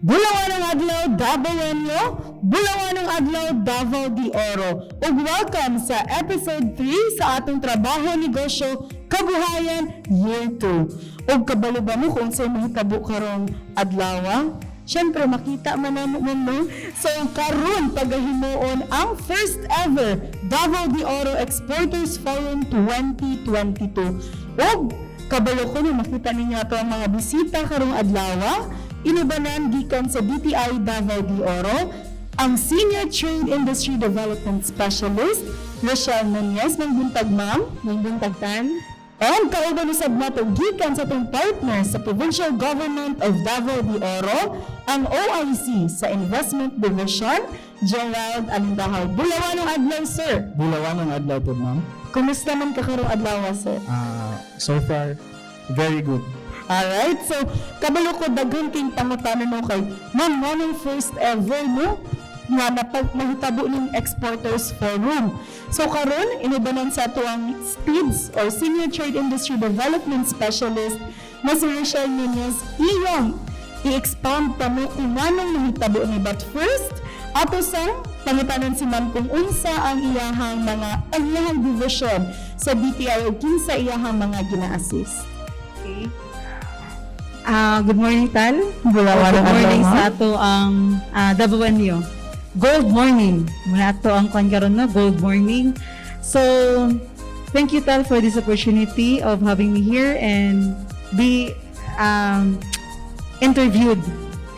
Bulawanong adlaw Dabawenyo, Bulawanong adlaw Davao de Oro. Ug welcome sa episode 3 sa atong trabaho negosyo kabuhayan year 2. Ug kabalo ba mo kung sa'y mahitabo karong adlaw? Siyempre makita man mo. So karon pagahimuon ang first ever Davao de Oro Exporters Forum 2022. Ug kabalo ko na makita ninyo ato ang mga bisita karong adlaw. Inubanan gikan sa DTI Davao de Oro ang Senior Trade Industry Development Specialist Rochelle Nunez. Nangbuntag ma'am, nangbuntag tan. And kauban usab nato gikan sa atong partner sa Provincial Government of Davao de Oro, ang OIC sa Investment Division, Gerald Alindahaw. Bulawanong adlaw, sir. Bulawanong adlaw po, ma'am. Kumusta man ka karong adlaw, sir? So far, very good. Alright, so kabalo ko daghan king pangutanon mo kay ma'am, anong first ever mo nga mahitabo ng Exporters Forum. So karon inubanan sa ato ang STIDS or Senior Trade Industry Development Specialist na si Rochelle Nunez. Iyong i-expound pa mo kung anong mahitabo ni. But first, ato sang pangutanon si ma'am kung unsa ang iyahang division sa DTI o kinsa iyahang mga gina-assist. Okay. Good morning, Tal. Good morning sa ato ang Dabawenyo. Gold morning. Muna ato ang karon na gold morning. So, thank you, Tal, for this opportunity of having me here and be interviewed.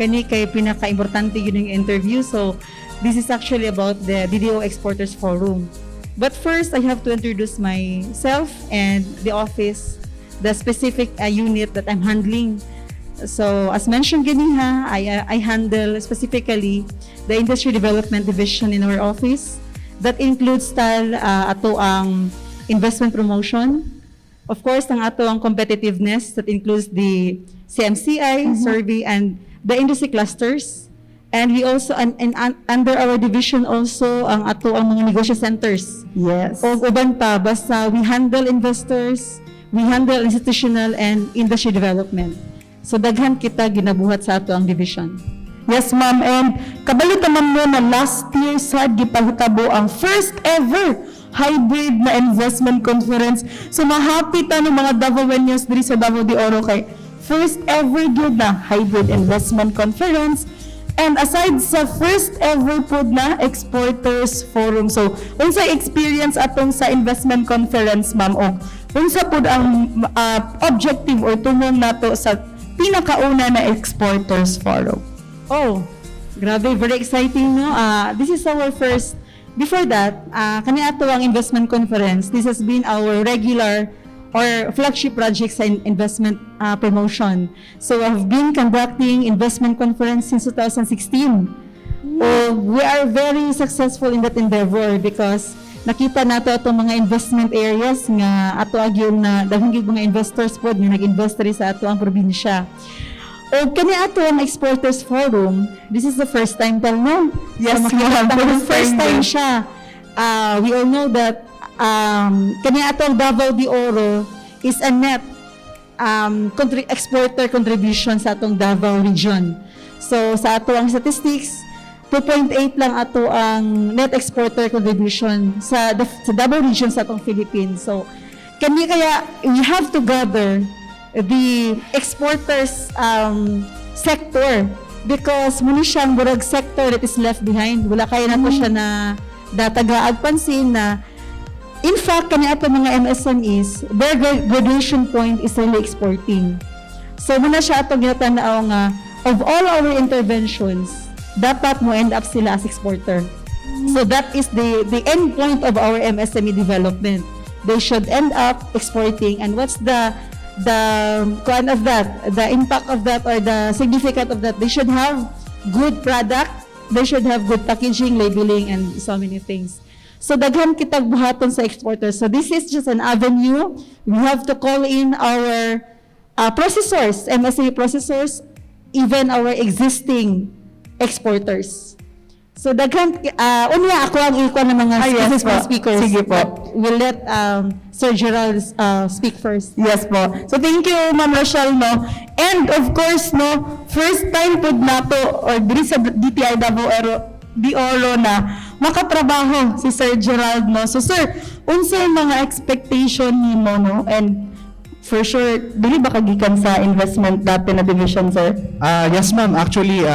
Kani kay pinaka-importante yun yung interview. So, this is actually about the DDO Exporters Forum. But first, I have to introduce myself and the office, the specific unit that I'm handling. So, as mentioned ganiha, I handle specifically the Industry Development Division in our office. That includes ato ang investment promotion. Of course, ang ato ang competitiveness, that includes the CMCI survey and the industry clusters. And we also, under our division also, ang ato ang mga negosyo centers. Yes. O uban pa, basta we handle investors, we handle institutional and industry development. So daghan kita ginabuhat sa ato ang division. Yes, ma'am. And kabalo naman mo na last year sad gipahitabo ang first ever hybrid na investment conference. So mahapit ng mga Davaoenyos diri sa Davao de Oro kay first ever gyud na hybrid investment conference. And aside sa first ever pod na Exporters Forum. So unsa experience atong sa investment conference, ma'am? Og unsa pod ang objective or tumong nato sa pinakauna na Exporters Forum? Oh, grabe, very exciting, no? This is our first, before that, kani ato ang investment conference. This has been our regular or flagship project sa investment promotion. So I've been conducting investment conference since 2016. We are very successful in that endeavor because nakita nato atong mga investment areas nga ato agyong na daghang gyud mga investors pod nga nag-invest diri sa ato ang probinsya. O kani ato ang Exporters Forum, this is the first time tal no? Yes, so, first time siya. We all know that kani ato ang Davao de Oro is a net exporter contribution sa atong Davao region. So sa ato ang statistics, 2.8 lang ato ang net exporter contribution sa Davao region sa atong Philippines. So, kaya we have to gather the exporters sector because muna siyang burag sector that is left behind. Wala kaya na to siya na datagaag pansin na in fact, kani ato mga MSMEs, their graduation point is really exporting. So, muna siya ato ginatanaw nga of all our interventions, dapat mo end up sila as exporter. So that is the end point of our MSME development. They should end up exporting. And what's the kind of that, the impact of that or the significance of that? They should have good product. They should have good packaging, labeling, and so many things. So daghan kitag buhaton sa exporters. So this is just an avenue. We have to call in our processors, MSME processors, even our existing exporters. So daghan unya ako ang iko ng mga yes po. speakers. Sige po. But we'll let Sir Gerald speak first. Yes po. So thank you Ma'am Rochelle no. And of course no, first time pod nato or diri sa DTI Davao de Oro na makatrabaho si Sir Gerald no. So sir, unsay mga expectation nimo no, and for sure dili ba kagikan sa investment dati na division sir? Yes ma'am, actually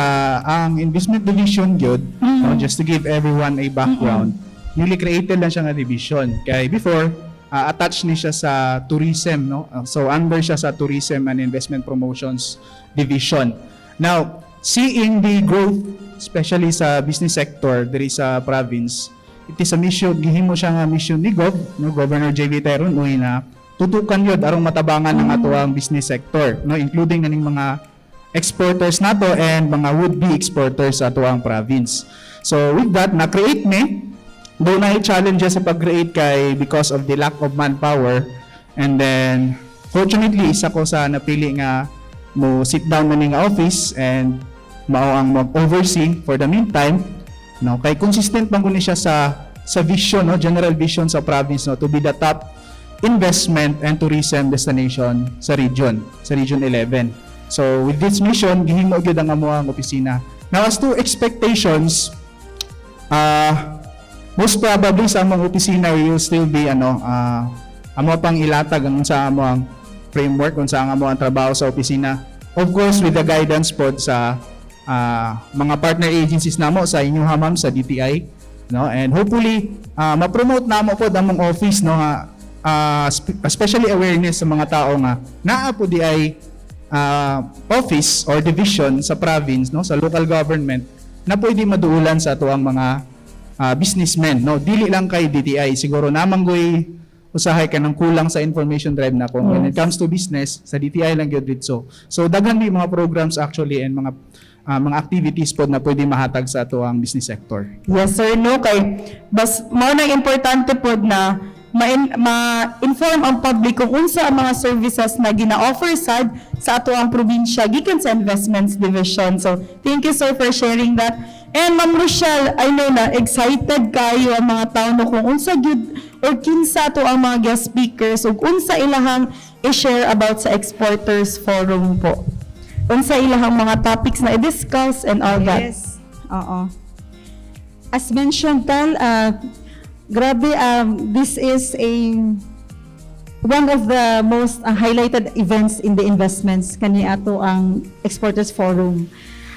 ang investment division gyud, no, just to give everyone a background, newly created lang siya nga division. Kaya before attached ni siya sa tourism, no? So under siya sa tourism and investment promotions division. Now, seeing the growth especially sa business sector diri sa province, it is a mission, gihimo siya nga mission ni Governor J.B. Teron uy na tutukan yun arong matabangan ng ato ang business sector, no, including naning mga exporters nato and mga would-be exporters sa ato ang province. So with that, na-create ni, though na challenges sa pag-create kay because of the lack of manpower, and then fortunately isa ko sa napili nga mo sit down na ning office and mao ang mag-oversee for the meantime, no, kay consistent man guni siya sa vision, no, general vision sa province, no, to be the top investment and tourism destination sa region 11. So with this mission, gihimo gyud ang amuang opisina. Now as to expectations, most probably sa among opisina will still be amo pang ilatag ang sa among framework kung sa among trabaho sa opisina. Of course with the guidance pod sa mga partner agencies namo sa inyo ma'am sa DTI, no, and hopefully ma-promote namo pod among office, no, especially awareness sa mga tao nga naa po di ay office or division sa province, no, sa local government na pwede maduulan sa ato ang mga businessmen, no, dili lang kay DTI, siguro namanggoy usahay ka ng kulang sa information drive na kung when it comes to business sa DTI lang gyud dito. So daghan di mga programs actually and mga activities po na pwede mahatag sa ato ang business sector. Yes sir no, kay bas mao na importante pod na ma-inform ang public kung unsa ang mga services na gina-offer sad sa ato ang probinsya gikan sa investments division. So thank you sir for sharing that. And Ma'am Rochelle, I know na excited kayo ang mga tao no kung unsa gyud or kinsa to ang mga guest speakers ug unsa ilahang i-share about sa exporters forum po. Unsa ilahang mga topics na i-discuss and all that. Yes. Oo. As mentioned tal, grabe, this is one of the most highlighted events in the investments kani ato ang Exporters Forum.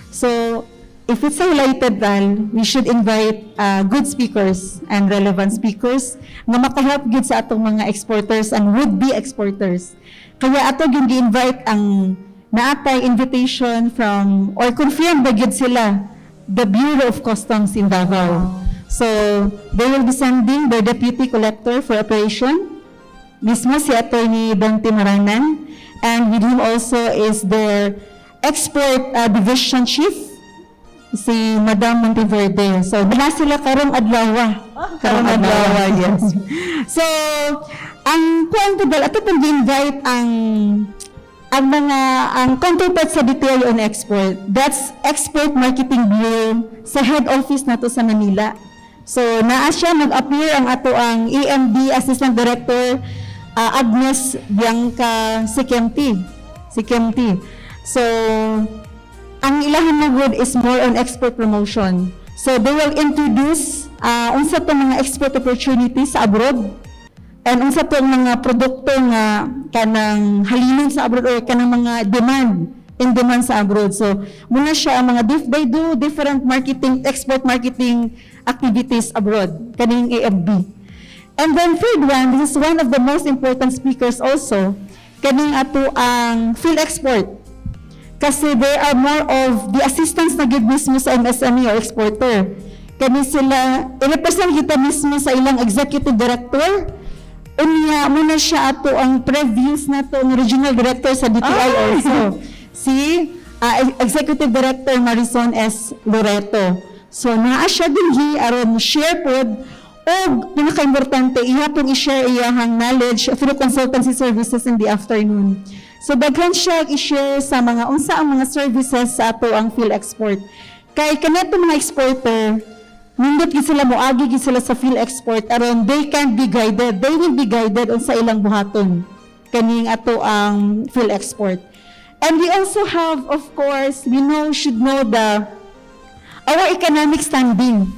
So, if it's highlighted tal, we should invite good speakers and relevant speakers nga makahelp gid sa atong mga exporters and would-be exporters. Kaya ato gyud gi-invite ang naatay invitation from or confirm ba gyud sila the Bureau of Customs in Davao. So, they will be sending their Deputy Collector for Operation, mismo si Attorney Dante Maranan, and with him also is their Export Division Chief, si Madam Monteverde. So, dala sila karong adlaw. Karong adlaw, yes. So, ang point dal ato pong invite ang counterpart sa DTI on export. That's Export Marketing Bureau sa head office nato sa Manila. So, naa siya mag-appear ang ato ang EMD Assistant Director Agnes Bianca Sikemti. So, ang ilahang nagod is more on export promotion. So, they will introduce unsa to mga export opportunities sa abroad and unsa to mga produkto nga kanang halinon sa abroad or kanang mga in demand sa abroad. So, muna siya ang mga they do different export marketing activities abroad, kaning AFB. And then third one, this is one of the most important speakers also, kaning ato ang field export. Kasi they are more of the assistance na gid mismo sa MSME or exporter. Kani sila, i-represent kita mismo sa ilang executive director, unya muna siya ato ang previews na to ang regional director sa DTI also. Si Executive Director Marison S. Loreto. So, naa siya din aron share pod o pinaka-importante, ihapon i-share iyahang knowledge through consultancy services in the afternoon. So, daghan siya i-share sa mga unsa ang mga services sa ato ang field export. Kay kanato mga exporter, nindot gid sila moagi gid sila sa field export aron they can be guided. They will be guided on sa ilang buhaton kaning ato ang field export. And we also have, of course, should know our economic standing.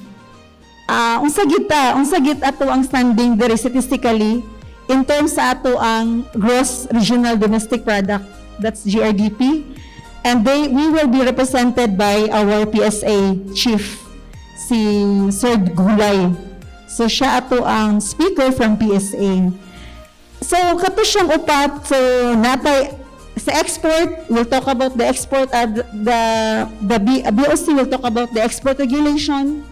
Unsa gid ato ang standing very statistically in terms sa ato ang gross regional domestic product, that's GRDP, and we will be represented by our PSA chief, si Sir Gulay. So siya ato ang speaker from PSA. So kato siyang upat, so natay sa export, we'll talk about the export, the BOC will talk about the export regulation,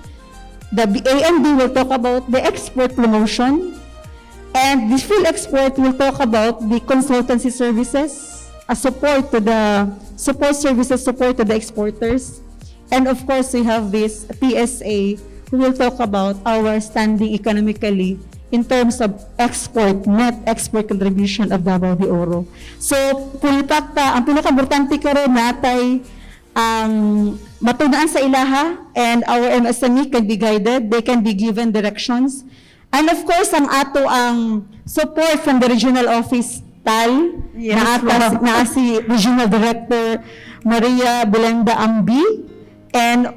the AMD will talk about the export promotion, and the field export will talk about the consultancy services, support to the exporters, and of course we have this PSA who will talk about our standing economically in terms of net export contribution of Davao de Oro. So, pulpakta, ang pinaka-importante karon natay matunaan sa ilaha, and our MSME can be guided, they can be given directions. And of course, ang ato ang support from the regional office TAL, na si Regional Director Maria Belenda Ambi, and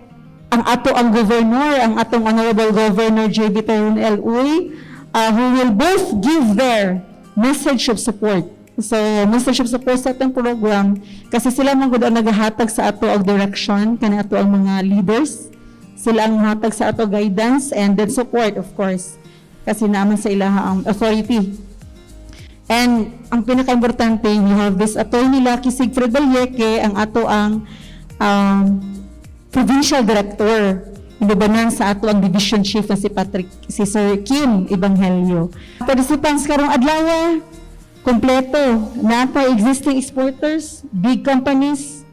ang ato ang governor, ang atong Honorable Governor J.B. Tayron L. Uy, who will both give their message of support. So, message of support sa atong program, kasi sila man gud ang nagahatag sa ato og direction, kani ato ang mga leaders, sila ang hatag sa ato guidance, and then support, of course, kasi naman sa ilaha ang authority. And ang pinaka-importante, we have this attorney Lucky Sigfred Balyeke, ang ato ang provincial director, inubanan sa ato ang division chief na si Sir Kim Evangelio. Participants karong adlaw, kompleto, nata existing exporters, big companies,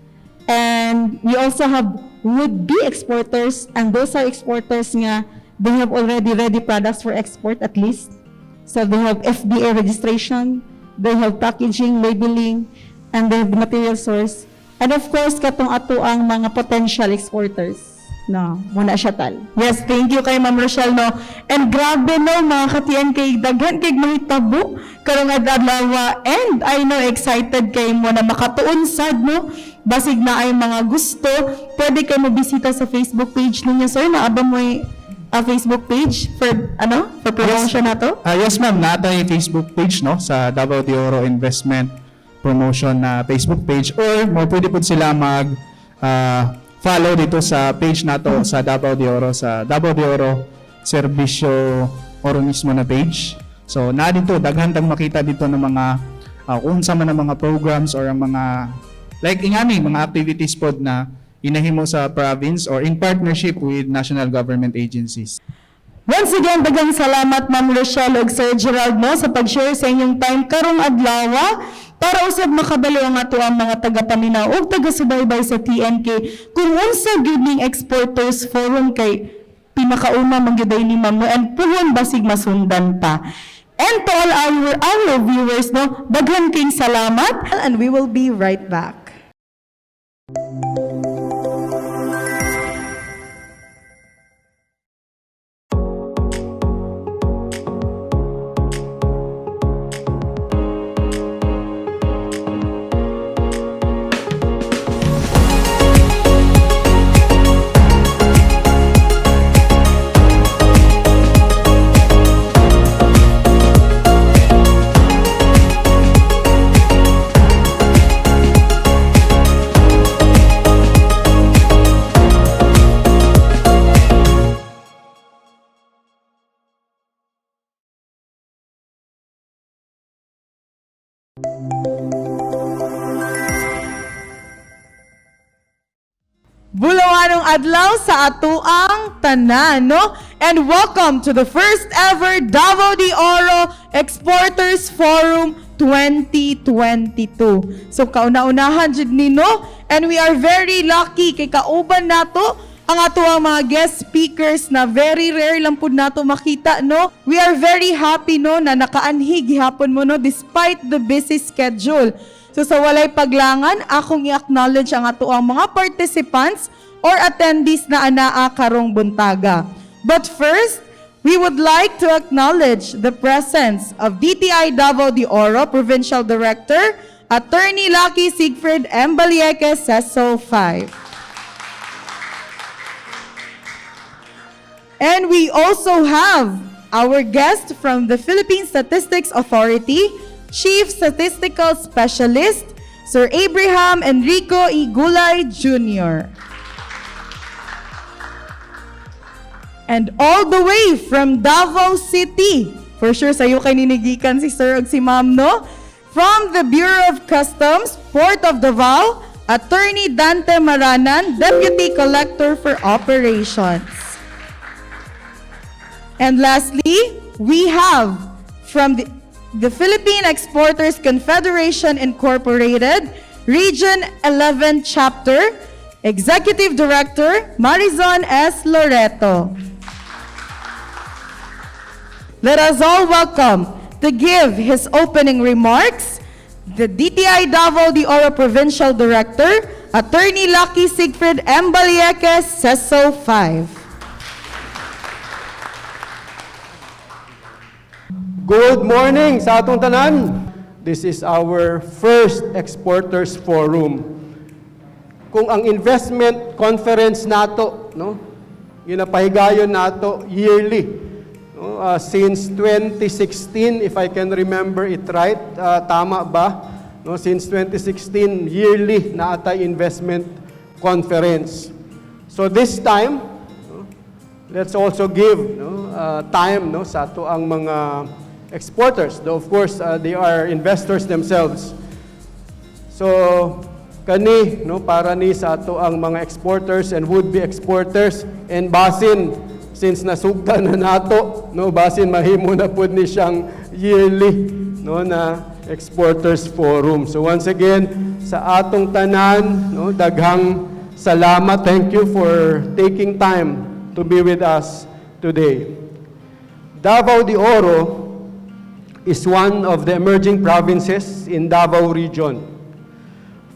and we also have would-be exporters, and those are exporters nga they have already ready products for export at least. So they have FDA registration, they have packaging, labeling, and they have the material source. And of course, katong ato ang mga potential exporters. No, muna siya tal. Yes, thank you kay Ma'am Rochelle, no. And grabe, no, mga ka-TNK, daghan kay mahitabo karong adlaw, and I know excited kay mo na makatuon sad, no. Basig na ay mga gusto, pwede kayo mo bisita sa Facebook page ninyo, sir. Naaba mo Facebook page for promotion na to? Yes, ma'am, natay Facebook page, no, sa Davao de Oro Investment Promotion na Facebook page, or mo pwede po sila mag follow dito sa page nato sa Davao de Oro, sa Davao de Oro Servisyo Oro mismo na page. So na dito daghan tang makita dito ng mga unsa man ang mga programs or ang mga like ingani mga activities pod na inahimo sa province or in partnership with national government agencies. Once again, daghang salamat Ma'am Rochelle ug Sir Gerald, no, sa pag-share sa inyong time karong adlaw para usab makabalo ang ato ang mga taga-paminaw ug taga-subaybay sa TNK kung unsa gyud ning exporters forum kay pinakauna man gyud ni Ma'am, and puhon basig masundan pa. And to all our viewers, no, daghang king salamat, And we will be right back. Bulawanong adlaw sa atuang tanan, no? And welcome to the first ever Davao de Oro Exporters Forum 2022. So kauna-unahan jud ni, no? And we are very lucky kay kauban nato ang atuang mga guest speakers na very rare lang pud nato makita, no? We are very happy, no, na nakaanhi gihapon mo, no, despite the busy schedule. So sa walay paglangan, akong i-acknowledge ang atuang mga participants or attendees na anaa karong buntaga. But first, we would like to acknowledge the presence of DTI Davao de Oro Provincial Director, Attorney Lucky Siegfried M. Balieque, CESO 5. And we also have our guest from the Philippine Statistics Authority, Chief Statistical Specialist, Sir Abraham Enrico E. Gulay Jr. And all the way from Davao City, for sure sa'yo kay ninigikan si Sir ug si Ma'am, no? From the Bureau of Customs, Port of Davao, Attorney Dante Maranan, Deputy Collector for Operations. And lastly, we have from the Philippine Exporters Confederation Incorporated, Region 11 Chapter, Executive Director Marizon S. Loreto. Let us all welcome to give his opening remarks the DTI Davao de Oro Provincial Director, Attorney Lucky Siegfried M. Balieque, CESO 5. Good morning sa atong tanan. This is our first Exporters Forum. Kung ang investment conference nato, no, ginapahigayon nato yearly. No, since 2016, if I can remember it right, tama ba? No, since 2016, yearly na atay investment conference. So this time, no, let's also give time sa ato ang mga exporters. Though of course, they are investors themselves. So kani para ni sa ato ang mga exporters and would-be exporters and basin since nasugdan na nato, basin mahimo na pud ni siyang yearly na Exporters Forum. So once again, sa atong tanan, daghang salamat. Thank you for taking time to be with us today. Davao de Oro is one of the emerging provinces in Davao region.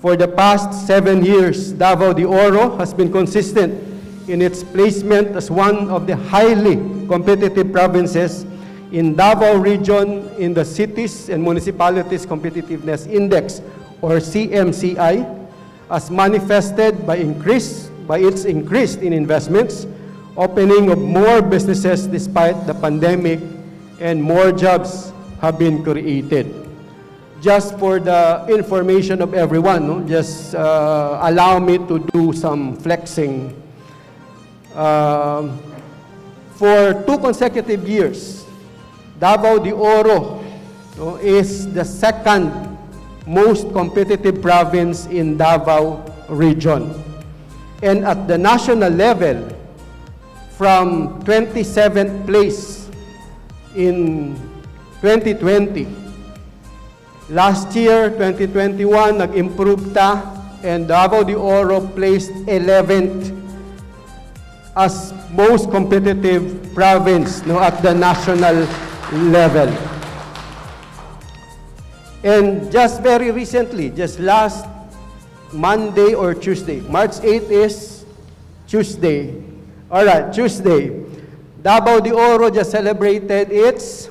For the past 7 years, Davao de Oro has been consistent in its placement as one of the highly competitive provinces in Davao region in the Cities and Municipalities Competitiveness Index, or CMCI, as manifested by its increase in investments, opening of more businesses despite the pandemic, and more jobs have been created. Just for the information of everyone, just allow me to do some flexing. For 2 consecutive years, Davao de Oro is the second most competitive province in Davao region. And at the national level, from 27th place in 2020, last year, 2021, nag-improve ta, and Davao de Oro placed 11th as most competitive province at the national level. And just very recently, just last Monday or Tuesday, March 8 is Tuesday. All right, Tuesday, Davao de Oro just celebrated its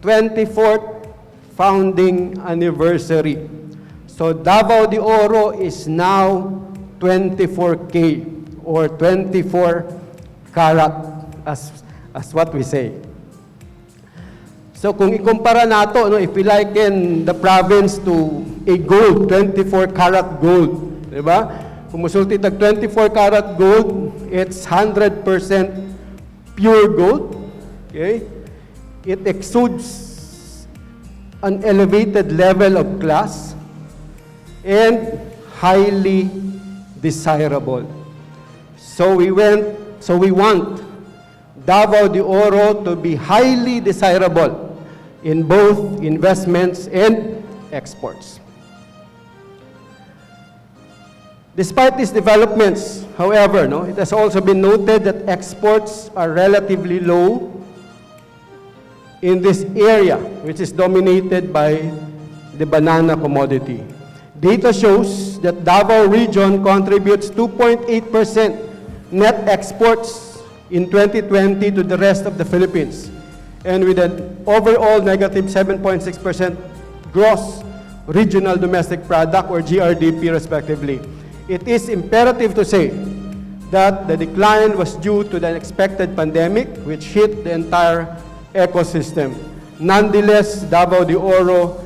24th founding anniversary. So Davao de Oro is now 24K. Or 24 karat, as what we say. So kung ikumpara nato, if we liken the province to a gold, 24 karat gold, di ba? Kung musulti tag 24 karat gold, it's 100% pure gold. Okay? It exudes an elevated level of class and highly desirable. So we want Davao de Oro to be highly desirable in both investments and exports. Despite these developments, however, it has also been noted that exports are relatively low in this area, which is dominated by the banana commodity. Data shows that Davao region contributes 2.8% net exports in 2020 to the rest of the Philippines, and with an overall negative 7.6% gross regional domestic product or GRDP respectively. It is imperative to say that the decline was due to the unexpected pandemic which hit the entire ecosystem. Nonetheless, Davao de Oro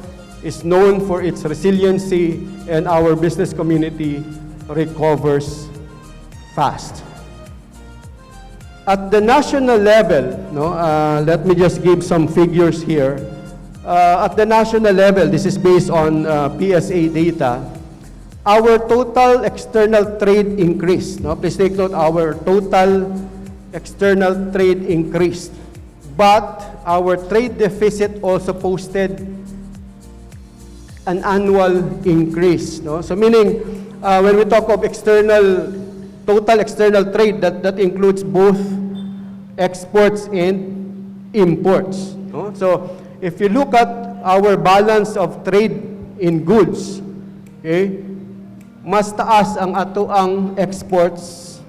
is known for its resiliency, and our business community recovers fast. At the national level, let me just give some figures here. At the national level, this is based on PSA data, our total external trade increased. Please take note, our total external trade increased. But our trade deficit also posted an annual increase. So meaning, when we talk of total external trade, that includes both exports and imports. So if you look at our balance of trade in goods, okay, mas taas ang atoang exports,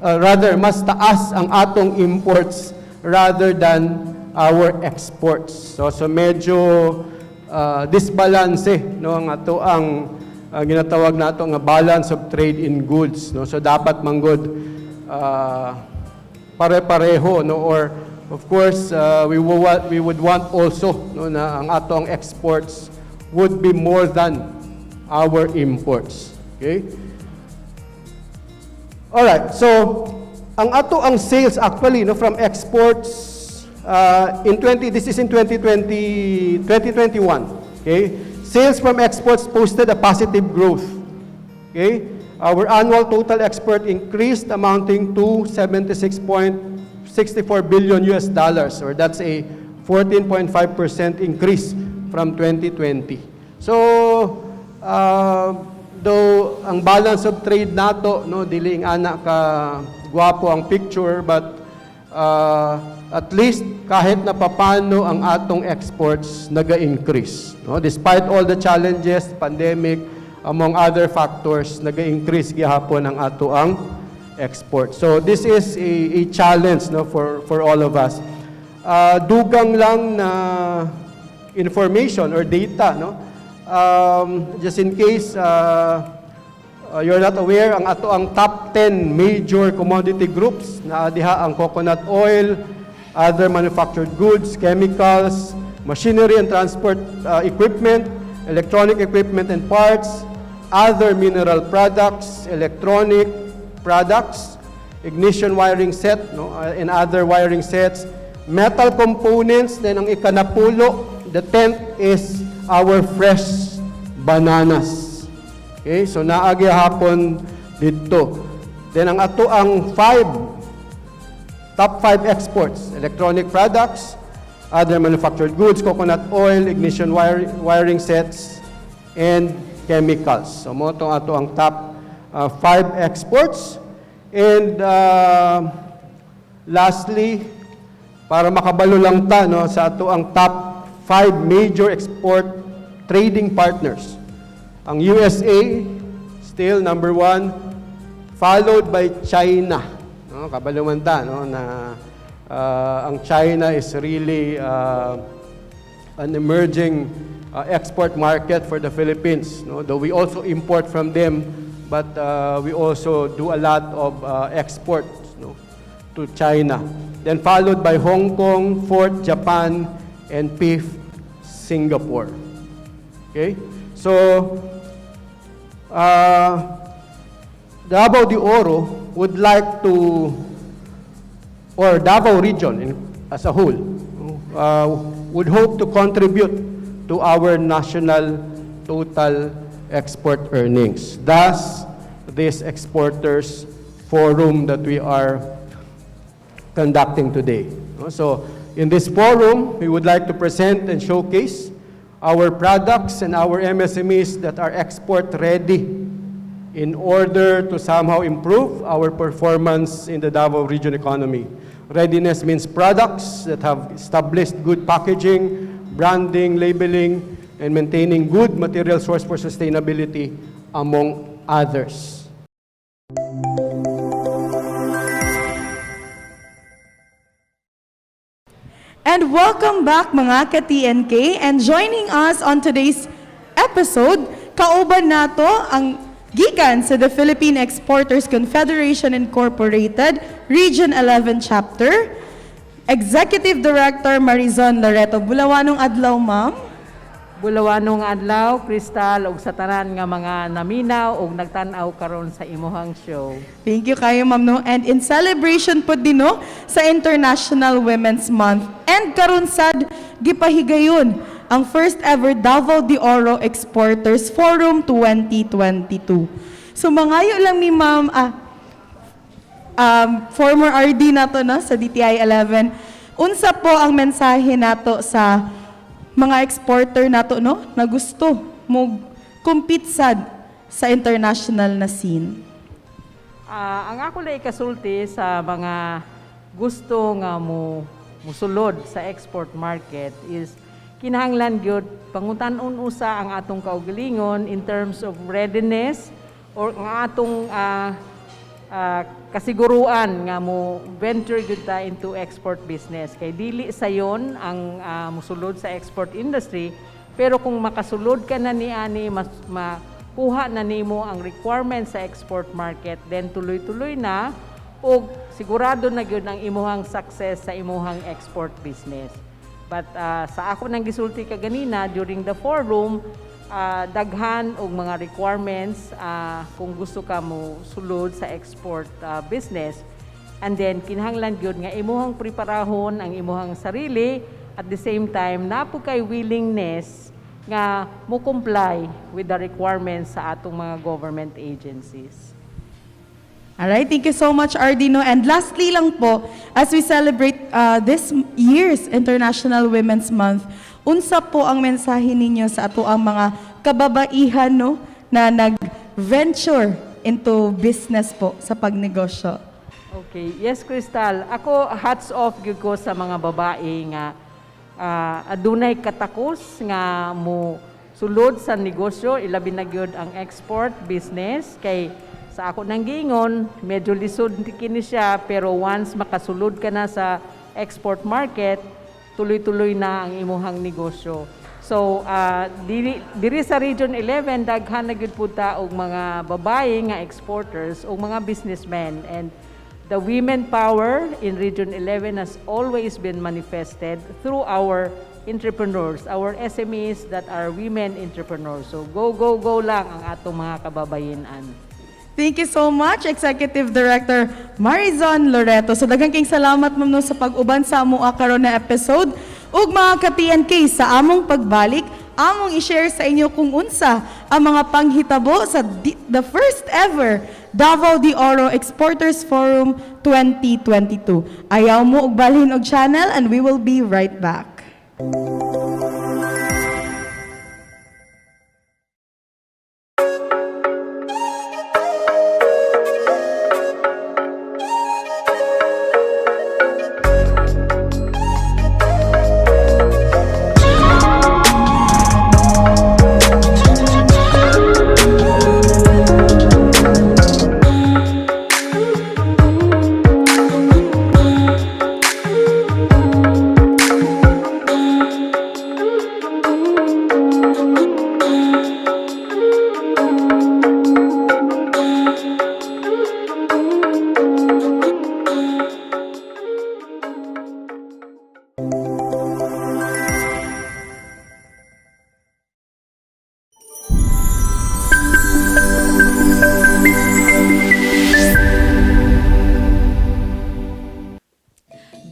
mas taas ang atong imports rather than our exports. So medyo disbalance, ang atoang ginatawag nato nga balance of trade in goods. So dapat manggod pare-pareho, or of course, we would want also na ang atong exports would be more than our imports. Okay? Alright, so ang atong sales actually from exports this is in 2021. Okay? Sales from exports posted a positive growth. Okay? Our annual total export increased amounting to $76.64 billion, or that's a 14.5% increase from 2020. So, though ang balance of trade nato, dili ana ka gwapo ang picture, but at least kahit na papano ang atong exports naga-increase. Despite all the challenges, pandemic, among other factors, naga-increase gihapon ang ato ang export. So this is a challenge for all of us. Dugang lang na information or data, just in case you're not aware, ang ato ang top 10 major commodity groups na diha ang coconut oil, other manufactured goods, chemicals, machinery and transport equipment, electronic equipment and parts, other mineral products, electronic products, ignition wiring set, and other wiring sets, metal components, then ang ikanapulo, the 10th is our fresh bananas. Okay, so naagi hapon dito. Then ang ato ang top 5 exports, electronic products, other manufactured goods, coconut oil, ignition wiring sets, and chemicals. So mo itong ato ang top 5 exports. And lastly, para makabalo lang ta sa ato ang top 5 major export trading partners. Ang USA, still number 1, followed by China. Kabalo man ta, na ang China is really an emerging export market for the Philippines. Though we also import from them, but we also do a lot of exports to China. Then followed by Hong Kong, 4th, Japan, and 5th, Singapore. Okay? So, Davao de Oro would like to, or Davao region as a whole, would hope to contribute to our national total export earnings. Thus, this exporters forum that we are conducting today. So, in this forum, we would like to present and showcase our products and our MSMEs that are export ready in order to somehow improve our performance in the Davao region economy. Readiness means products that have established good packaging, branding, labeling, and maintaining good material source for sustainability, among others. And welcome back mga ka-TNK, and joining us on today's episode, kauban nato ang gikan sa the Philippine Exporters Confederation Incorporated, Region 11 Chapter, Executive Director Marizon Loreto. Bulawanong adlaw, ma'am. Bulawanong adlaw, Crystal, ug sa tanan nga mga naminaw ug nagtan-aw karon sa imuhang show. Thank you kayo, ma'am, no? And in celebration po din, no, sa International Women's Month. And karon sad, gipahigayon ang first ever Davao de Oro Exporters Forum 2022. So mangayo lang mi, ma'am, former RD nato, no, sa DTI 11. Unsa po ang mensahe nato sa mga exporter nato, no, na gusto mo compete sad sa international na scene? Ang ako lang ikasulti sa mga gusto nga musulod sa export market is kinahanglan gyud pangutan-on usa ang atong kaugalingon in terms of readiness or ang atong kasiguruan nga mo venture gyud ta into export business, kay dili sayon ang musulod sa export industry, pero kung makasulod ka na niani makuha na nimo ang requirements sa export market, then tuloy-tuloy na ug sigurado na gyud ang imuhang success sa imuhang export business. But sa ako nang gisulti kaganina during the forum, daghan og mga requirements kung gusto ka mo sulod sa export business, and then kinahanglan gyud nga imuhang preparahon ang imuhang sarili, at the same time napo kay willingness nga mo comply with the requirements sa atong mga government agencies. Alright, thank you so much, Ardino. And lastly lang po, as we celebrate this year's International Women's Month, unsa po ang mensahe ninyo sa ato ang mga kababaihan, no, na nag-venture into business po sa pagnegosyo? Okay, yes, Crystal. Ako, hats off gyud ko sa mga babae nga adunay katakos nga mo sulod sa negosyo, ilabi na gyud ang export business. Kay sa ako nang giingon, medyo lisod kini siya, pero once makasulod ka na sa export market, tuloy-tuloy na ang imuhang negosyo. So, diri sa Region 11, daghan na gyud po ta og mga babae nga exporters o mga businessmen, and the women power in Region 11 has always been manifested through our entrepreneurs, our SMEs that are women entrepreneurs. So, go, go, go lang ang atong mga kababayenan. Thank you so much, Executive Director Marizon Loreto. So daghang kayong salamat, ma'am, no, sa pag-uban sa among karon na episode. Ug mga ka-TNK, sa among pagbalik, among i-share sa inyo kung unsa ang mga panghitabo sa the first ever Davao de Oro Exporters Forum 2022. Ayaw mo og balhin og channel, and we will be right back.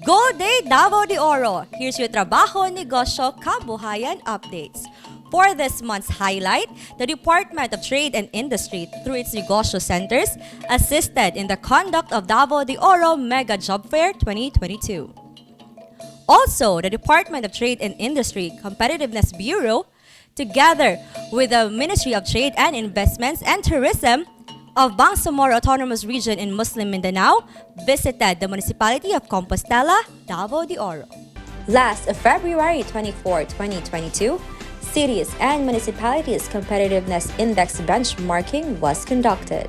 Good day, Davao de Oro! Here's your Trabaho, Negosyo, Kabuhayan updates. For this month's highlight, the Department of Trade and Industry, through its negosyo centers, assisted in the conduct of Davao de Oro Mega Job Fair 2022. Also, the Department of Trade and Industry Competitiveness Bureau, together with the Ministry of Trade and Investments and Tourism of Bangsamoro Autonomous Region in Muslim Mindanao, visited the municipality of Compostela, Davao de Oro. Last February 24, 2022, Cities and Municipalities Competitiveness Index benchmarking was conducted.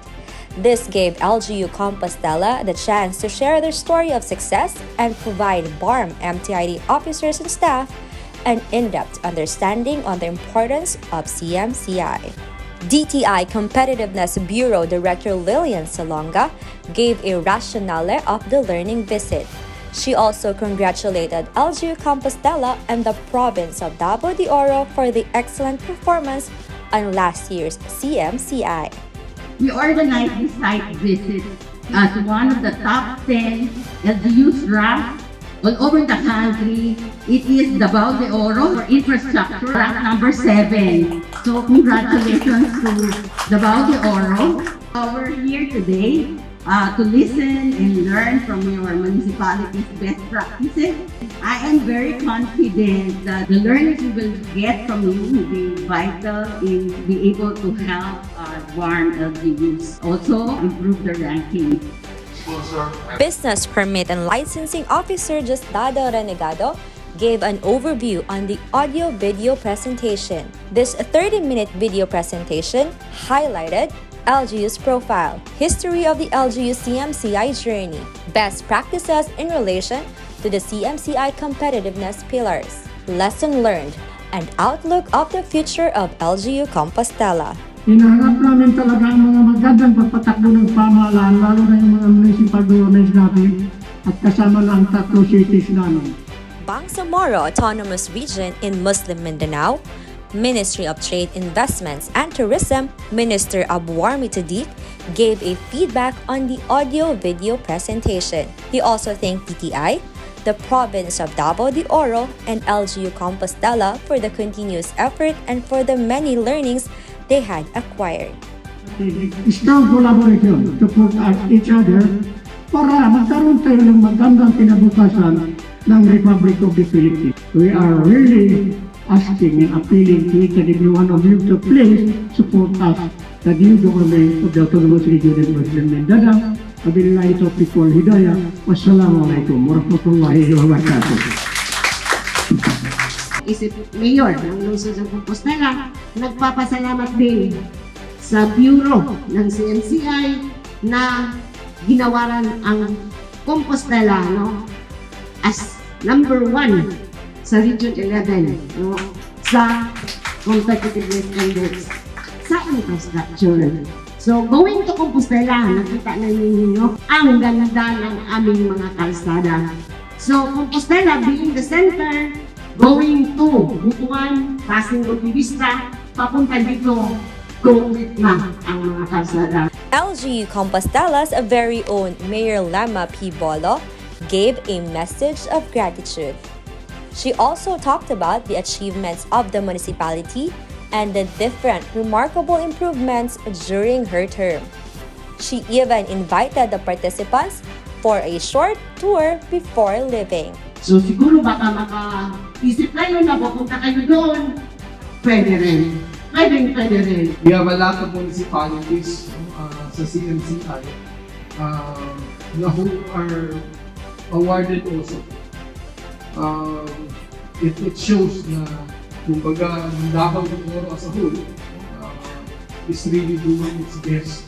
This gave LGU Compostela the chance to share their story of success and provide BARM MTIT officers and staff an in-depth understanding on the importance of CMCI. DTI Competitiveness Bureau Director Lillian Salonga gave a rationale of the learning visit. She also congratulated LGU Compostela and the province of Davao de Oro for the excellent performance on last year's CMCI. We organized this site visit as one of the top 10 LGUs ranked all over the country. It is Davao de Oro for infrastructure, ranked number 7. So congratulations to Davao de Oro. We're here today to listen and learn from your municipality's best practices. I am very confident that the learnings we will get from you will be vital in being able to help our BARM LGUs also improve the ranking. Business Permit and Licensing Officer Justado Renegado gave an overview on the audio-video presentation. This 30-minute video presentation highlighted LGU's profile, history of the LGU CMCI journey, best practices in relation to the CMCI competitiveness pillars, lesson learned, and outlook of the future of LGU Compostela. Hinahanap namin talaga ang mga magandang pagpatakbo ng pamahalaan, lalo na yung mga municipal governments natin at kasama na ang 3 cities namin. Bangsamoro Autonomous Region in Muslim Mindanao, Ministry of Trade, Investments and Tourism, Minister Abuwarmi Tadik gave a feedback on the audio-video presentation. He also thanked DTI, the province of Davao de Oro, and LGU Compostela for the continuous effort and for the many learnings they had acquired. Strong collaboration, support each other para magkaroon tayo ng magandang kinabukasan ng Republic of the Philippines. We are really asking and appealing to each and every one of you to please support us, the new government of the Autonomous Region of Muslim Mindanao. Wabillahi taufiq wal hidayah. Wassalamualaikum warahmatullahi wabarakatuh. Isip Mayor ng Lungsod ng Compostela, nagpapasalamat din sa Bureau ng CMCI na ginawaran ang Compostela as number 1 sa Region 11 sa competitiveness index sa infrastructure. So, going to Compostela, nakita na ninyo ang ganda ng aming mga kalsada. So, Compostela being the center, going to Butuan, passing Vista, papunta dito, complete na ang mga kalsada. LGU Compostela's very own Mayor Lema P. Bolo gave a message of gratitude. She also talked about the achievements of the municipality and the different remarkable improvements during her term. She even invited the participants for a short tour before leaving. So siguro baka maka-isip kayo na pupunta kayo doon, pwede rin. Pwede rin. We have a lot of municipalities sa CMCI who are awarded also. It shows na kumbaga Davao de Oro as a whole is really doing its best.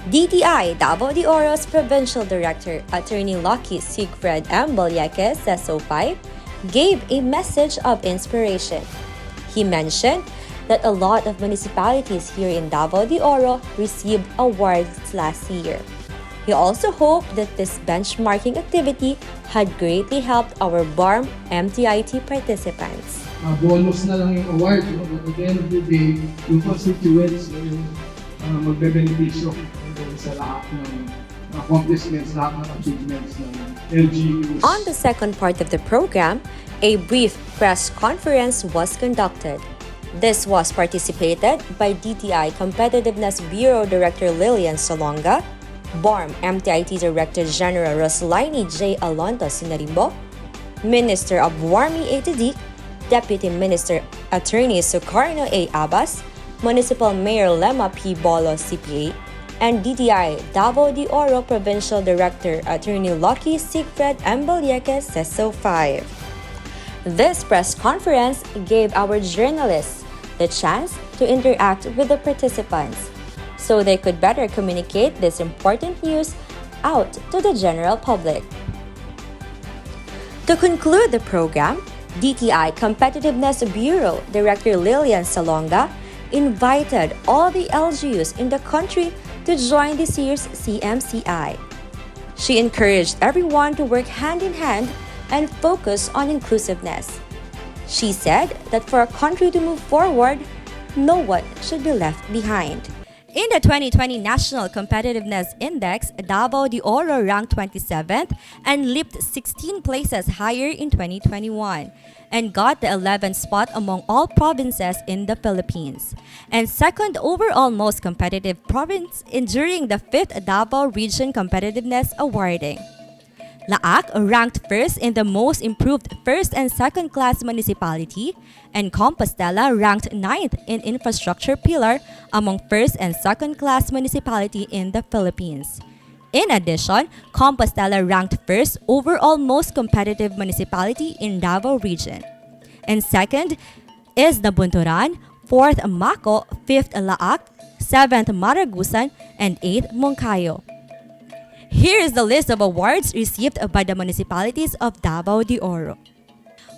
DTI Davao de Oro's Provincial Director Attorney Lucky Sigfred M. Bolyaques, SO5, gave a message of inspiration. He mentioned that a lot of municipalities here in Davao de Oro received awards last year. He also hoped that this benchmarking activity had greatly helped our BARM MTIT participants. Bonus na lang yung award, but at the end of the day, yung constituents na yung magbe-beneficio sa lahat ng accomplishments, lahat ng achievements ng LGUs. On the second part of the program, a brief press conference was conducted. This was participated by DTI Competitiveness Bureau Director Lillian Salonga, BARM MTIT Director General Roslaini J. Alonto Sinarimbo, Minister Abuwarmi A. Tadik, Deputy Minister Attorney Sukarno A. Abbas, Municipal Mayor Lema P. Bolo CPA, and DTI Davao de Oro Provincial Director Attorney Lucky Sigfred M. Bolyaques, SO5. This press conference gave our journalists the chance to interact with the participants. so they could better communicate this important news out to the general public. To conclude the program, DTI Competitiveness Bureau Director Lilian Salonga invited all the LGUs in the country to join this year's CMCI. She encouraged everyone to work hand in hand and focus on inclusiveness. She said that for a country to move forward, no one should be left behind. In the 2020 National Competitiveness Index, Davao de Oro ranked 27th and leaped 16 places higher in 2021 and got the 11th spot among all provinces in the Philippines and second overall most competitive province during the 5th Davao Region Competitiveness Awarding. Laak ranked first in the most improved first and second class municipality, and Compostela ranked 9th in infrastructure pillar among first and second class municipality in the Philippines. In addition, Compostela ranked first overall most competitive municipality in Davao region. And second is Nabunturan, 4th Mako, 5th Laak, 7th Maragusan, and 8th Moncayo. Here is the list of awards received by the municipalities of Davao de Oro.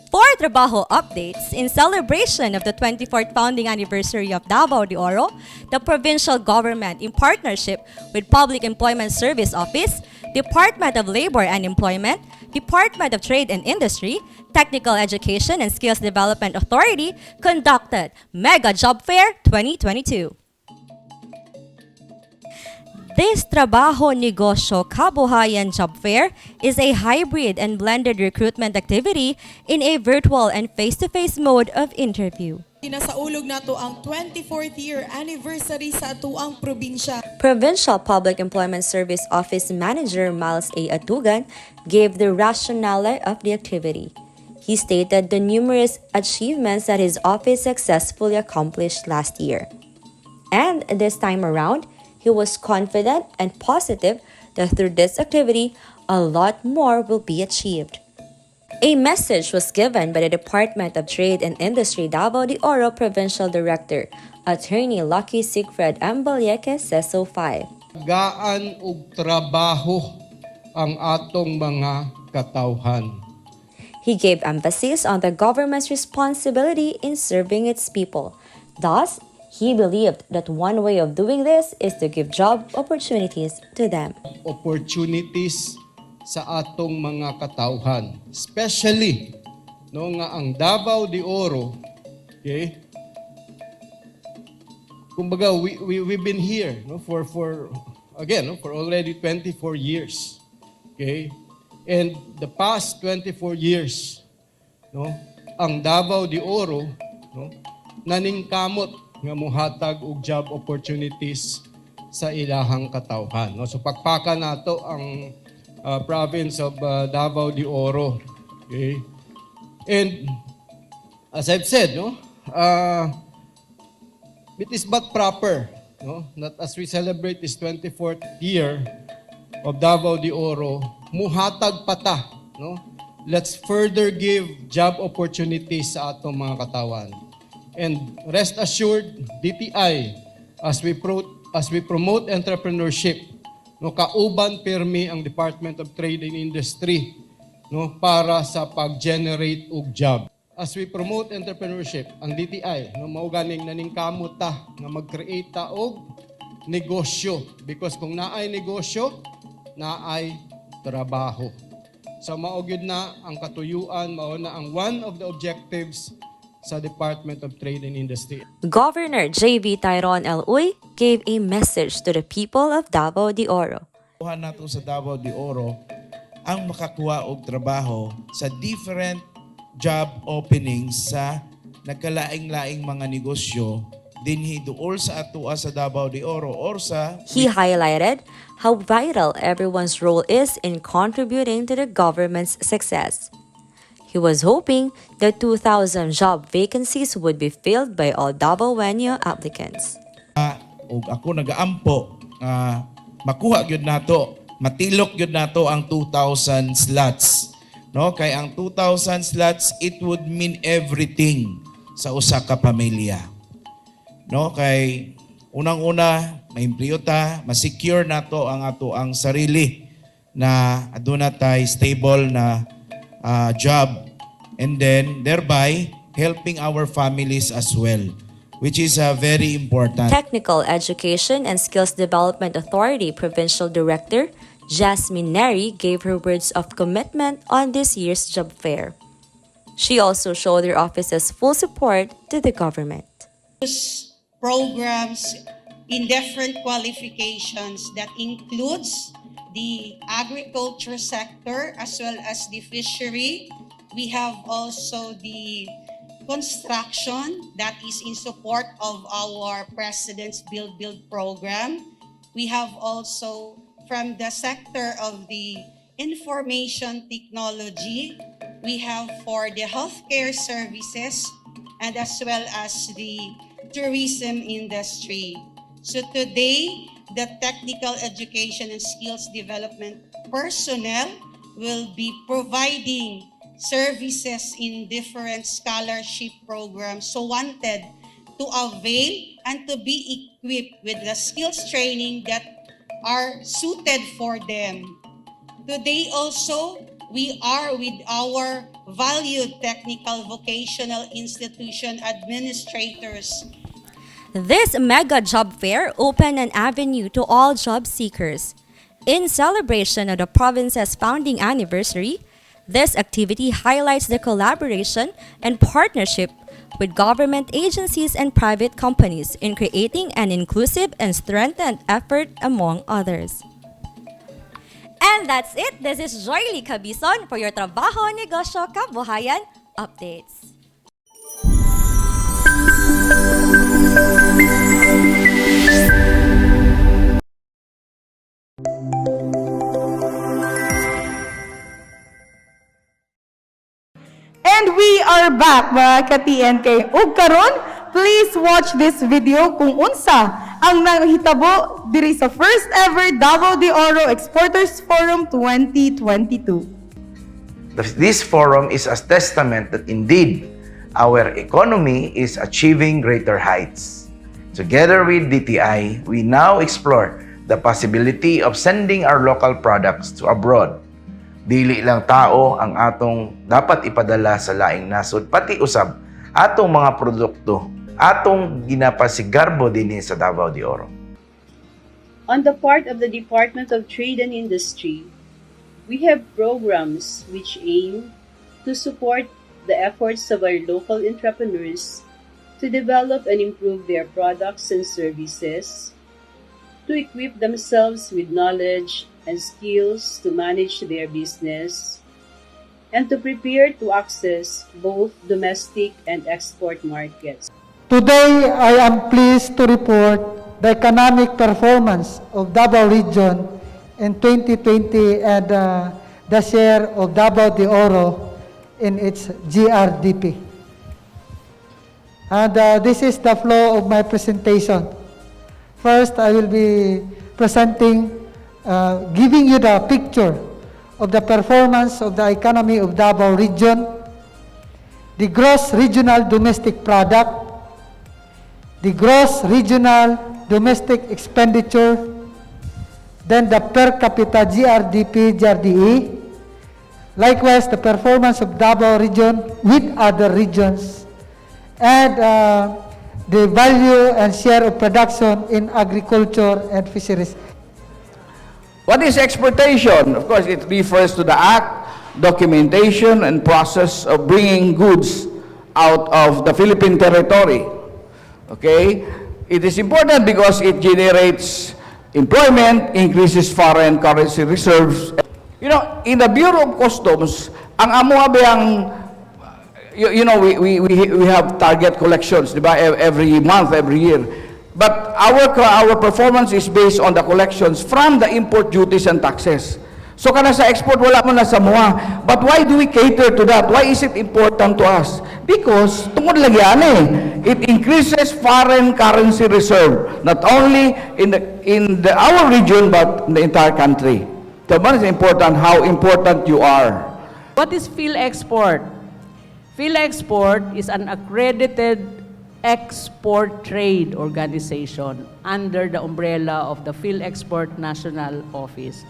For Trabajo updates, in celebration of the 24th founding anniversary of Davao de Oro, the provincial government, in partnership with Public Employment Service Office, Department of Labor and Employment, Department of Trade and Industry, Technical Education and Skills Development Authority, conducted Mega Job Fair 2022. This Trabaho Negosyo Kabuhayan Job Fair is a hybrid and blended recruitment activity in a virtual and face-to-face mode of interview. Kinasaulog nato ang 24th year anniversary sa atuang probinsya. Provincial Public Employment Service Office Manager Miles A. Atugan gave the rationale of the activity. He stated the numerous achievements that his office successfully accomplished last year. And this time around, he was confident and positive that through this activity, a lot more will be achieved. A message was given by the Department of Trade and Industry Davao de Oro Provincial Director, Attorney Lucky Sigfred Ambalieke, CESO 5. Gaan og trabaho ang atong mga katawhan. He gave emphasis on the government's responsibility in serving its people. Thus, he believed that one way of doing this is to give job opportunities to them. Opportunities sa atong mga katawhan. Especially, no, nga ang Davao de Oro, okay? Kumbaga, we've been here, no, for already 24 years. Okay? And the past 24 years, no, ang Davao de Oro, no, naningkamot nga muhatag og job opportunities sa ilahang katawhan. No? So pagpaka nato ang province of Davao de Oro. Okay? And as I've said, no, it is but proper, no, that as we celebrate this 24th year of Davao de Oro, muhatag pata, no? Let's further give job opportunities sa atong mga katawan. And rest assured, DTI, as we promote entrepreneurship, no, kauban pirmi ang Department of Trade and Industry, no, para sa pag-generate og job. As we promote entrepreneurship, ang DTI, no, mao ganing naningkamot ta nga mag-create ta og negosyo, because kung naay negosyo, naay trabaho. So mao gyud na ang katuyuan, mao na ang one of the objectives sa Department of Trade and Industry. Governor J.B. Tyrone L. Uy gave a message to the people of Davao de Oro. Kuha nato sa Davao de Oro ang makakuha og trabaho sa different job openings sa nagkalaing-laing mga negosyo dinhi duol sa atua sa Davao de Oro or sa... He highlighted how vital everyone's role is in contributing to the government's success. He was hoping that 2,000 job vacancies would be filled by all Davaoenyo applicants. Ug ako nagaampo makuha gyud nato, matilok gyud nato ang 2,000 slots. No, kay ang 2,000 slots it would mean everything sa usa ka pamilya. No, kay unang-una, ma-empleo ta, ma-secure nato ang ato ang sarili na aduna tay stable na job, and then thereby helping our families as well, which is very important. Technical Education and Skills Development Authority Provincial Director Jasmine Neri gave her words of commitment on this year's job fair. She also showed her office's full support to the government. Programs in different qualifications that includes the agriculture sector as well as the fishery. We have also the construction that is in support of our President's Build program. We have also from the sector of the information technology, we have for the healthcare services and as well as the tourism industry. So today, the technical education and skills development personnel will be providing services in different scholarship programs so wanted to avail and to be equipped with the skills training that are suited for them. Today also, we are with our valued technical vocational institution administrators. This mega job fair opened an avenue to all job seekers. In celebration of the province's founding anniversary, this activity highlights the collaboration and partnership with government agencies and private companies in creating an inclusive and strengthened effort among others. And that's it. This is Joyly Cabison for your Trabaho, Negosyo, Kabuhayan updates. And we are back mga ka-TNK. Ug karon, please watch this video kung unsa ang nahitabo diri sa first ever Davao de Oro Exporters Forum 2022. This forum is a testament that indeed our economy is achieving greater heights. Together with DTI, we now explore the possibility of sending our local products to abroad. Dili lang tao ang atong dapat ipadala sa laing nasod, pati usab atong mga produkto atong ginapasigarbo dinhi sa Davao de Oro. On the part of the Department of Trade and Industry, we have programs which aim to support the efforts of our local entrepreneurs to develop and improve their products and services, to equip themselves with knowledge and skills to manage their business, and to prepare to access both domestic and export markets. Today, I am pleased to report the economic performance of Davao Region in 2020 and the share of Davao de Oro in its GRDP. And this is the flow of my presentation. First, I will be presenting, giving you the picture of the performance of the economy of Davao Region, the gross regional domestic product, the gross regional domestic expenditure, then the per capita GRDP, GRDE, likewise the performance of Davao Region with other regions, and the value and share of production in agriculture and fisheries. What is exportation? Of course, it refers to the act, documentation, and process of bringing goods out of the Philippine territory. Okay? It is important because it generates employment, increases foreign currency reserves. You know, in the Bureau of Customs, ang amo abiyang, we have target collections, di ba? Every month, every year. But our performance is based on the collections from the import duties and taxes. So kana sa export wala man na sa mua. But why do we cater to that? Why is it important to us? Because tungod lagi ani, it increases foreign currency reserve not only in our region but in the entire country. So that is important how important you are. What is PhilExport? PhilExport is an accredited export trade organization under the umbrella of the PhilExport National Office.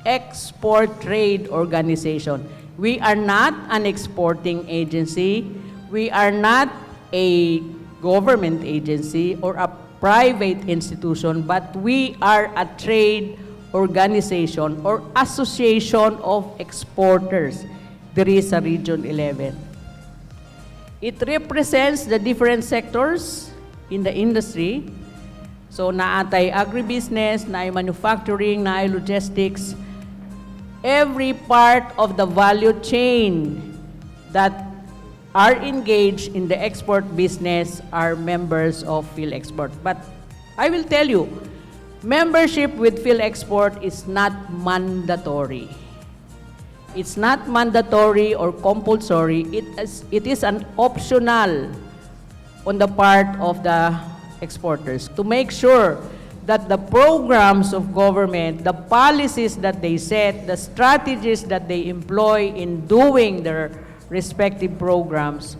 Export trade organization. We are not an exporting agency. We are not a government agency or a private institution, but we are a trade organization or association of exporters. There is a Region 11. It represents the different sectors in the industry. So naatay agribusiness, naay manufacturing, naay logistics. Every part of the value chain that are engaged in the export business are members of PhilExport. But I will tell you, membership with PhilExport is not mandatory. It's not mandatory or compulsory. It is an optional on the part of the exporters to make sure that the programs of government, the policies that they set, the strategies that they employ in doing their respective programs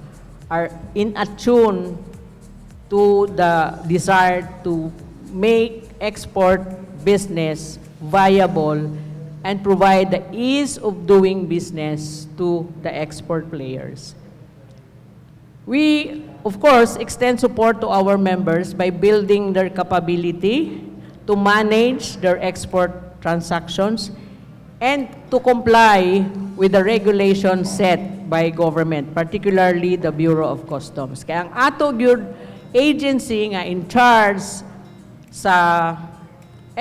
are in attune to the desire to make export business viable and provide the ease of doing business to the export players. We, of course, extend support to our members by building their capability to manage their export transactions and to comply with the regulations set by government, particularly the Bureau of Customs. Kaya ang ato gyud agency nga in charge sa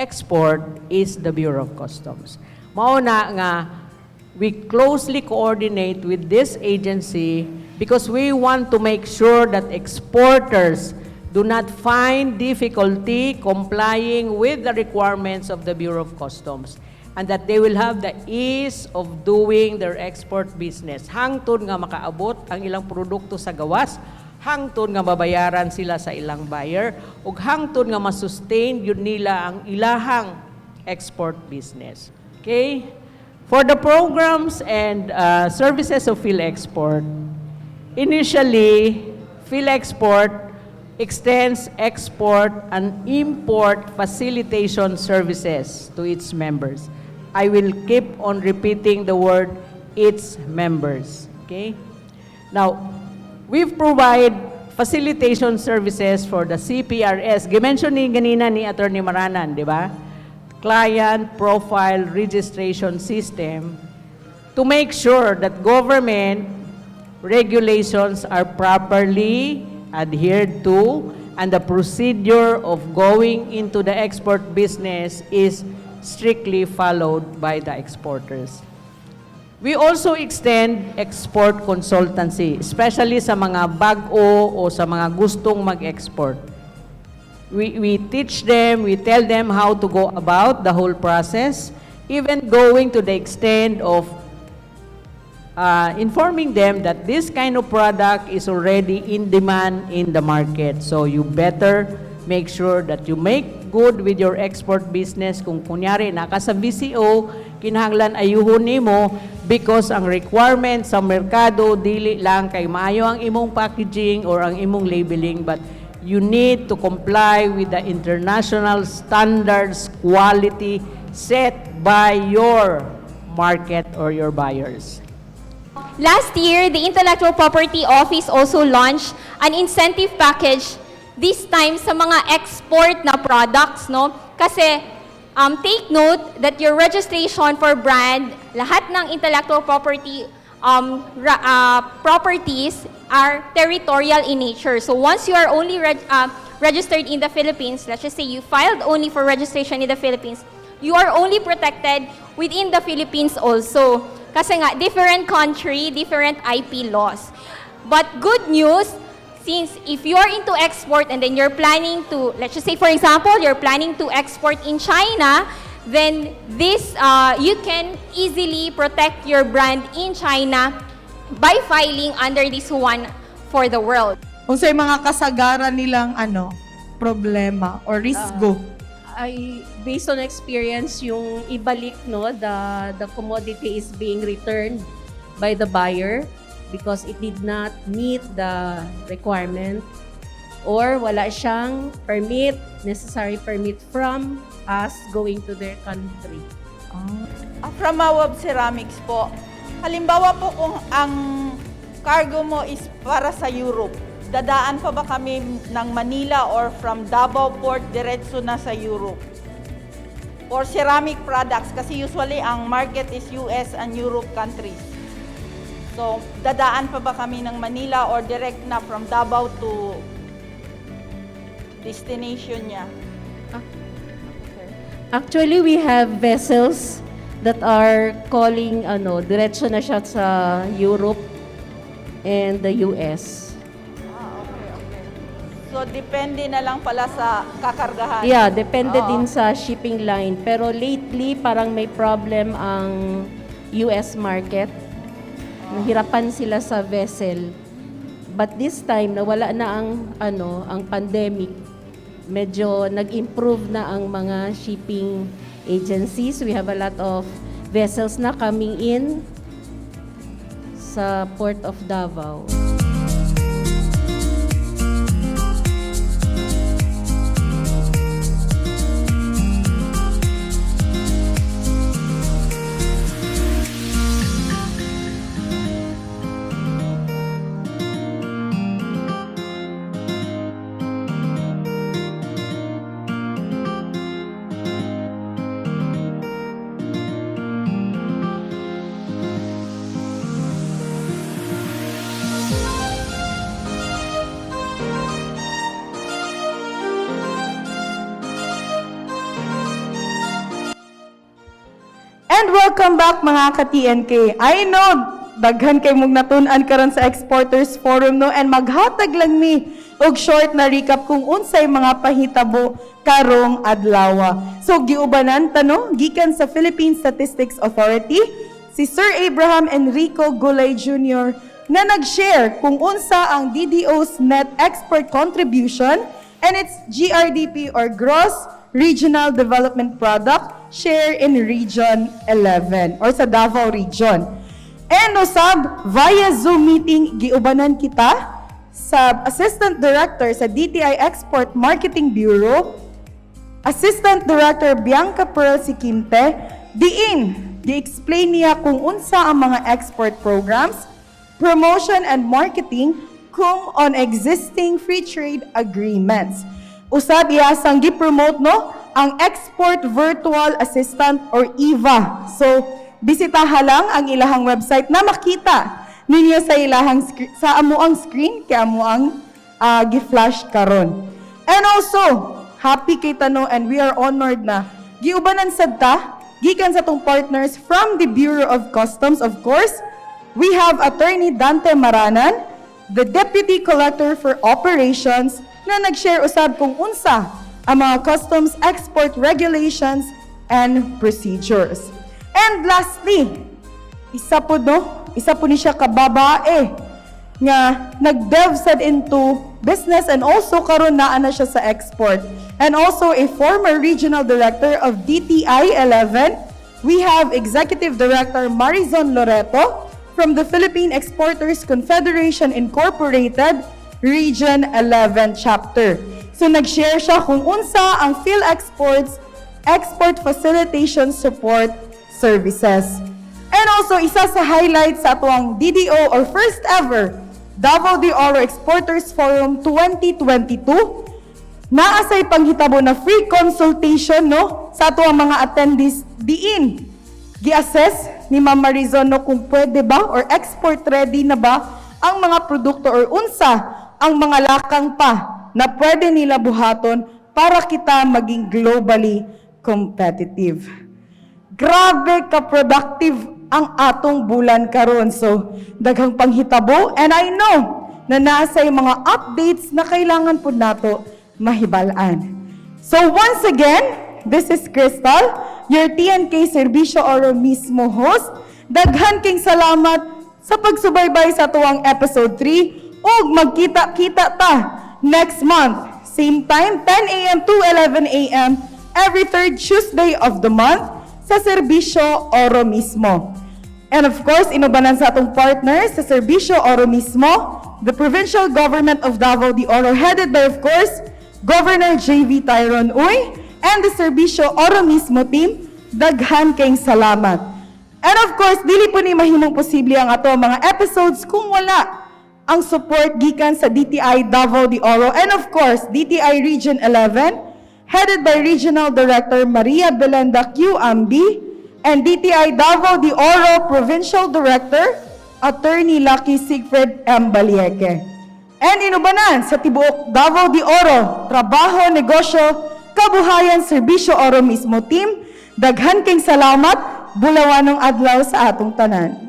export is the Bureau of Customs. Mauna nga, we closely coordinate with this agency because we want to make sure that exporters do not find difficulty complying with the requirements of the Bureau of Customs and that they will have the ease of doing their export business. Hangtod nga makaabot ang ilang produkto sa gawas, hangtod nga mabayaran sila sa ilang buyer, ug hangtod nga masustain yun nila ang ilahang export business. Okay? For the programs and services of PhilExport, initially, PhilExport extends export and import facilitation services to its members. I will keep on repeating the word its members. Okay? Now, we provide facilitation services for the CPRS. Gimension ni ganina ni Attorney Maranan, di ba? Client Profile Registration System to make sure that government regulations are properly adhered to and the procedure of going into the export business is strictly followed by the exporters. We also extend export consultancy, especially sa mga bag-o o sa mga gustong mag-export. We teach them, we tell them how to go about the whole process, even going to the extent of informing them that this kind of product is already in demand in the market. So you better make sure that you make good with your export business. Kung kunyari, naka sa VCO, kinahanglan ayuhon nimo because ang requirement sa merkado, dili lang kay maayo ang imong packaging or ang imong labeling, but you need to comply with the international standards, quality set by your market or your buyers. Last year, the Intellectual Property Office also launched an incentive package, this time sa mga export na products, no? Kasi take note that your registration for brand, lahat ng intellectual property properties are territorial in nature. So once you are only registered in the Philippines, let's just say you filed only for registration in the Philippines, you are only protected within the Philippines also. Kasi nga, different country, different IP laws. But good news, since if you're into export and then you're planning to, let's just say for example, you're planning to export in China, then this, you can easily protect your brand in China by filing under this one for the world. Kung sa mga kasagaran nilang problema or risgo. Based on experience, yung ibalik, no, the commodity is being returned by the buyer because it did not meet the requirement. or wala siyang permit, necessary permit from us going to their country. From Mawab Ceramics po. Halimbawa po kung ang cargo mo is para sa Europe, dadaan pa ba kami ng Manila or from Davao Port diretso na sa Europe? Or ceramic products kasi usually ang market is US and Europe countries. So, dadaan pa ba kami ng Manila or direct na from Davao to destination niya? Actually, we have vessels that are calling, diretso na siya sa Europe and the US. So, depende na lang pala sa kakargahan. Yeah, depende Oo. din sa shipping line. Pero lately, parang may problem ang US market. Nahirapan sila sa vessel. But this time, nawala na ang pandemic. Medyo nag-improve na ang mga shipping agencies. We have a lot of vessels na coming in sa Port of Davao. And welcome back mga ka-TNK. I know, daghan kay mong natun-an karon sa Exporters Forum no, and maghatag lang mi og short na recap kung unsay mga pahitabo karong adlaw. So giubanan tano gikan sa Philippine Statistics Authority si Sir Abraham Enrico Gulay Jr. na nag-share kung unsa ang DDO's net export contribution and its GRDP or Gross Regional Development Product share in Region 11 or sa Davao Region. And usab, via Zoom meeting, giubanan kita sa Assistant Director sa DTI Export Marketing Bureau, Assistant Director Bianca Pearl Sikimte, diin, gi-explain niya kung unsa ang mga export programs, promotion and marketing kung on existing free trade agreements. Usab iyasang gi-promote no ang Export Virtual Assistant or EVA. So bisitaha lang ang ilahang website na makita ninyo sa ilahang sa amuang screen kay amuang gi-flash karon. And also, happy kay tano and we are honored na giubanan sad ta gikan sa tong partners from the Bureau of Customs, of course. We have Attorney Dante Maranan, the Deputy Collector for Operations, na nag-share usab kung unsa ang mga customs export regulations and procedures. And lastly, isa po ni siya kababae nga nag-delve sad into business and also karon naa na siya sa export. And also a former regional director of DTI 11, we have Executive Director Marizon Loreto from the Philippine Exporters Confederation Incorporated, Region 11 Chapter. So nag-share siya kung unsa ang PhilExport's Export Facilitation Support Services. And also, isa sa highlights sa atuang DDO or first ever Davao de Oro Exporters Forum 2022, naasay panghitabo na free consultation no sa atuang mga attendees diin. Gi-assess ni Ma'am Marizon no kung pwede ba or export ready na ba ang mga produkto or unsa ang mga lakang pa na pwede nila buhaton para kita maging globally competitive. Grabe ka-productive ang atong bulan karon. So, daghang panghitabo and I know na nasa yung mga updates na kailangan po nato mahibalaan. So, once again, this is Crystal, your TNK Serbisyo Oro mismo host. Daghan king salamat sa pagsubaybay sa tuwang episode 3 ug magkita-kita ta next month, same time, 10 a.m. to 11 a.m. every third Tuesday of the month sa Serbisyo Oro mismo. And of course, inubanan sa atong partners sa Serbisyo Oro mismo, the provincial government of Davao de Oro, headed by, of course, Governor J.V. Tyron Uy, and the Serbisyo Oro mismo team, daghan kayong salamat. And of course, dili po ni mahimong posible ang ato mga episodes kung wala ang support gikan sa DTI Davao de Oro, and of course, DTI Region 11, headed by Regional Director Maria Belenda Q. Ambi, and DTI Davao de Oro Provincial Director, Attorney Lucky Sigfred M. Balieke. And inubanan sa tibuok Davao de Oro, trabaho, negosyo, kabuhayan, serbisyo Oro mismo team, daghan kayong salamat, bulawanong adlaw sa atong tanan.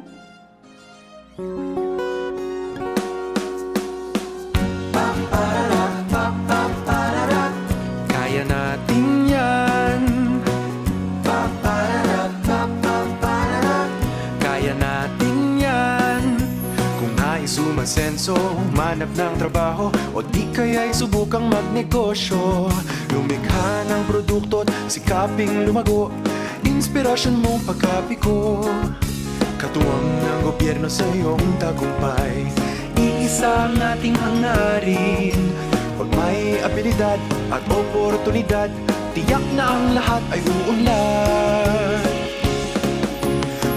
Kaya natin yan. Kaya natin yan. Kung nais umasenso, manap ng trabaho, o di kaya'y subukang magnegosyo. Lumikha ng produkto't sikaping lumago, inspirasyon mong pagkapiko. Katuwang ng gobyerno sa iyong tagumpay, iisa ang ating hangarin. Pag may abilidad at oportunidad, tiyak na ang lahat ay uunlad.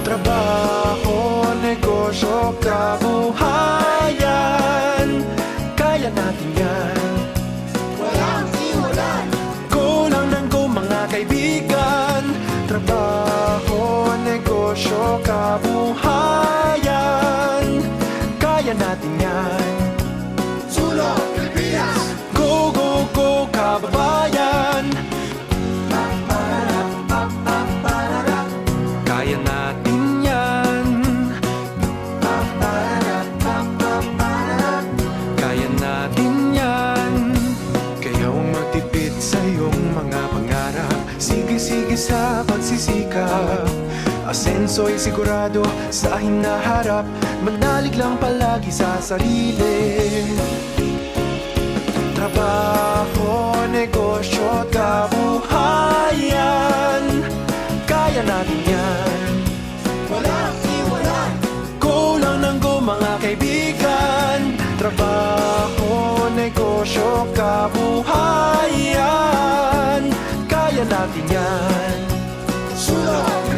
Trabaho, negosyo, kabuhayan, kaya natin yan. Walang iwanan. Go lang ng go mga kaibigan. Trabaho, negosyo, kabuhayan, kaya natin yan. Sulong Pilipinas! Go, go, go, kababayan! Kaya natin yan. Kaya natin yan. Kaya huwag magtipid sa iyong mga pangarap. Sige-sige sa pagsisikap. Asenso'y sigurado sa hinaharap. Manalig lang palagi sa sarili. Trabaho, negosyo, kabuhayan, kaya natin yan. Walang iwanan. Go lang ng go mga kaibigan. Trabaho, negosyo, kabuhayan, kaya natin yan. Sulong